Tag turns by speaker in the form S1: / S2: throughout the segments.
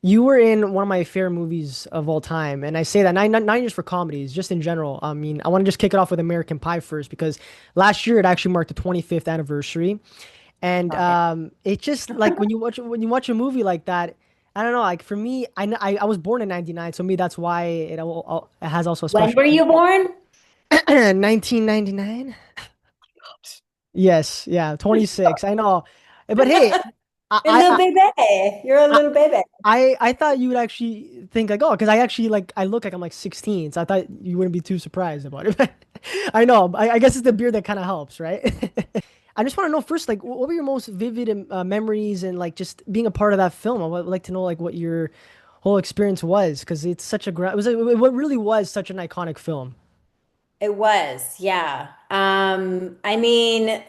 S1: You were in one of my favorite movies of all time, and I say that not just for comedies, just in general. I mean, I want to just kick it off with American Pie first because last year it actually marked the 25th anniversary, and
S2: Stop it.
S1: it just like when you watch a movie like that, I don't know. Like for me, I was born in '99, so me that's why it has also a
S2: When
S1: special
S2: were you born?
S1: 1999. Yes, yeah, 26. I know, but hey,
S2: You're a
S1: I
S2: little
S1: I
S2: baby. You're a
S1: I
S2: little baby.
S1: I thought you would actually think like, oh, because I actually like I look like I'm like 16, so I thought you wouldn't be too surprised about it. I know. I guess it's the beard that kind of helps, right? I just want to know first, like, what were your most vivid memories and like just being a part of that film? I would like to know like what your whole experience was because it's such a it was what really was such an iconic film.
S2: It was, yeah. I mean,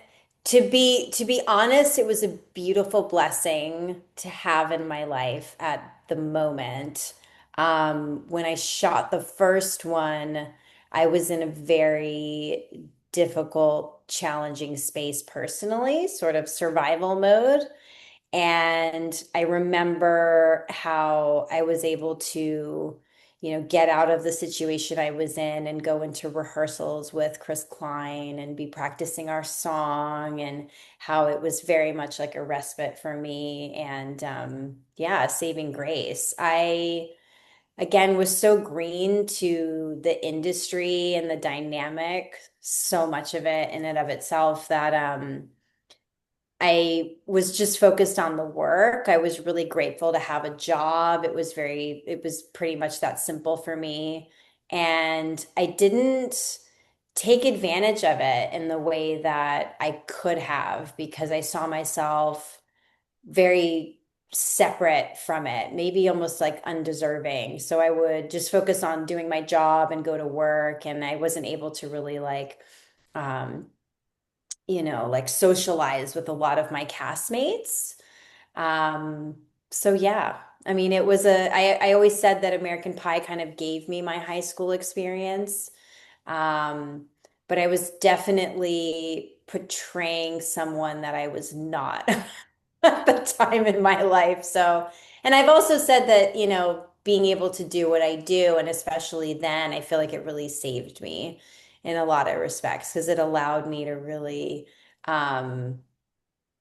S2: to be honest, it was a beautiful blessing to have in my life at the moment. When I shot the first one, I was in a very difficult, challenging space personally, sort of survival mode. And I remember how I was able to, get out of the situation I was in and go into rehearsals with Chris Klein and be practicing our song, and how it was very much like a respite for me. And yeah, saving grace. I, again, was so green to the industry and the dynamic, so much of it in and of itself that I was just focused on the work. I was really grateful to have a job. It was pretty much that simple for me. And I didn't take advantage of it in the way that I could have, because I saw myself very separate from it, maybe almost like undeserving. So I would just focus on doing my job and go to work. And I wasn't able to really um, like socialize with a lot of my castmates. Um, so yeah, I mean, I always said that American Pie kind of gave me my high school experience. Um, but I was definitely portraying someone that I was not at the time in my life. So, and I've also said that, being able to do what I do, and especially then, I feel like it really saved me in a lot of respects because it allowed me to really um,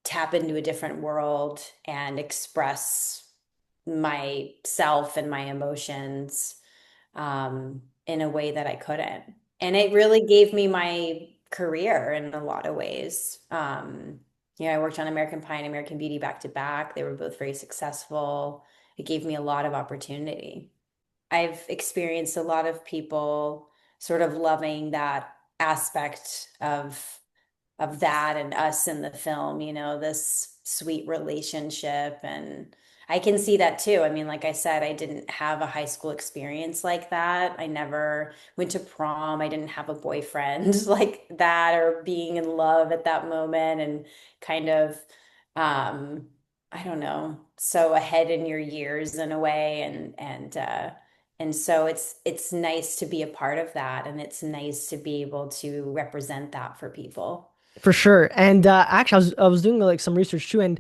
S2: tap into a different world and express myself and my emotions in a way that I couldn't. And it really gave me my career in a lot of ways. I worked on American Pie and American Beauty back to back. They were both very successful. It gave me a lot of opportunity. I've experienced a lot of people sort of loving that aspect of that and us in the film, this sweet relationship. And I can see that too. I mean, like I said, I didn't have a high school experience like that. I never went to prom. I didn't have a boyfriend like that, or being in love at that moment, and kind of, um, I don't know, so ahead in your years in a way. And so it's nice to be a part of that, and it's nice to be able to represent that for people.
S1: For sure. And actually, I was doing like some research too, and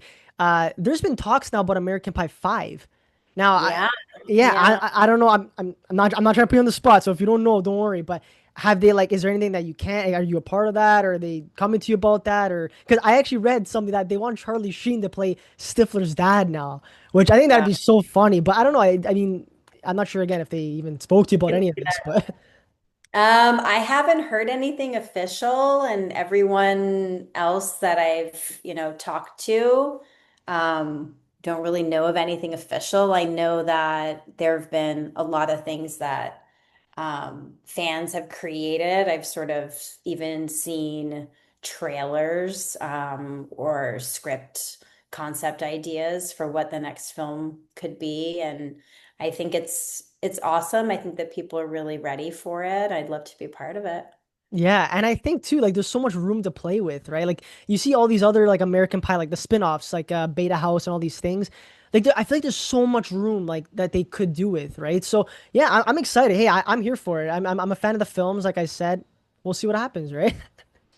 S1: there's been talks now about American Pie 5. Now,
S2: Yeah,
S1: yeah,
S2: yeah.
S1: I don't know. I'm not trying to put you on the spot. So if you don't know, don't worry. But have they like, is there anything that you can't? Are you a part of that? Or are they coming to you about that? Or because I actually read something that they want Charlie Sheen to play Stifler's dad now, which I think that'd
S2: Wow.
S1: be so funny. But I don't know. I mean, I'm not sure again if they even spoke to you about any of this, but.
S2: I haven't heard anything official, and everyone else that I've, talked to, don't really know of anything official. I know that there have been a lot of things that fans have created. I've sort of even seen trailers or script concept ideas for what the next film could be, and I think it's awesome. I think that people are really ready for it. I'd love to be part of it.
S1: Yeah, and I think too, like there's so much room to play with, right? Like you see all these other like American Pie, like the spin-offs, like Beta House and all these things. Like I feel like there's so much room like that they could do with, right? So yeah, I'm excited. Hey, I'm here for it. I'm a fan of the films, like I said. We'll see what happens, right?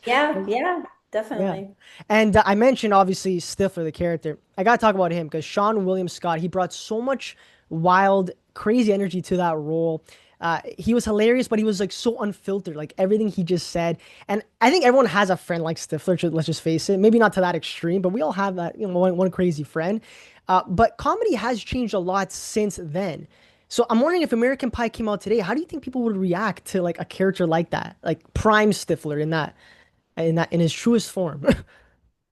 S2: Yeah, yeah,
S1: Yeah.
S2: definitely.
S1: And I mentioned obviously Stifler, the character. I gotta talk about him because Sean William Scott, he brought so much wild, crazy energy to that role. He was hilarious, but he was like so unfiltered, like everything he just said. And I think everyone has a friend like Stifler. Let's just face it. Maybe not to that extreme, but we all have that, one crazy friend. But comedy has changed a lot since then. So I'm wondering if American Pie came out today, how do you think people would react to like a character like that, like Prime Stifler in his truest form?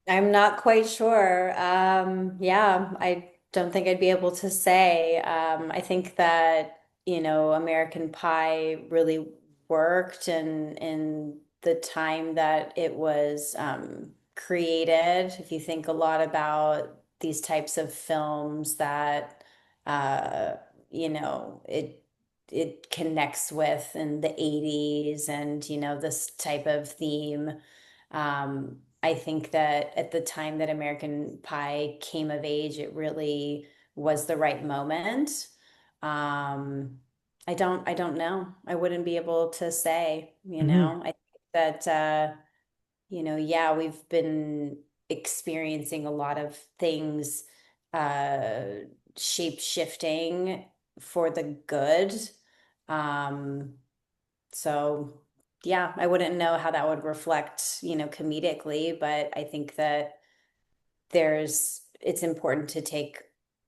S2: I'm not quite sure. Yeah, I don't think I'd be able to say. I think that, American Pie really worked in the time that it was created. If you think a lot about these types of films that uh, it connects with in the 80s and, this type of theme. I think that at the time that American Pie came of age, it really was the right moment. Um, I don't know. I wouldn't be able to say,
S1: Hmm.
S2: I think that, yeah, we've been experiencing a lot of things, uh, shape shifting for the good. Um, so yeah, I wouldn't know how that would reflect, comedically, but I think that it's important to take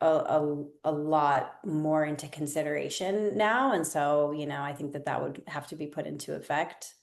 S2: a lot more into consideration now. And so, I think that that would have to be put into effect.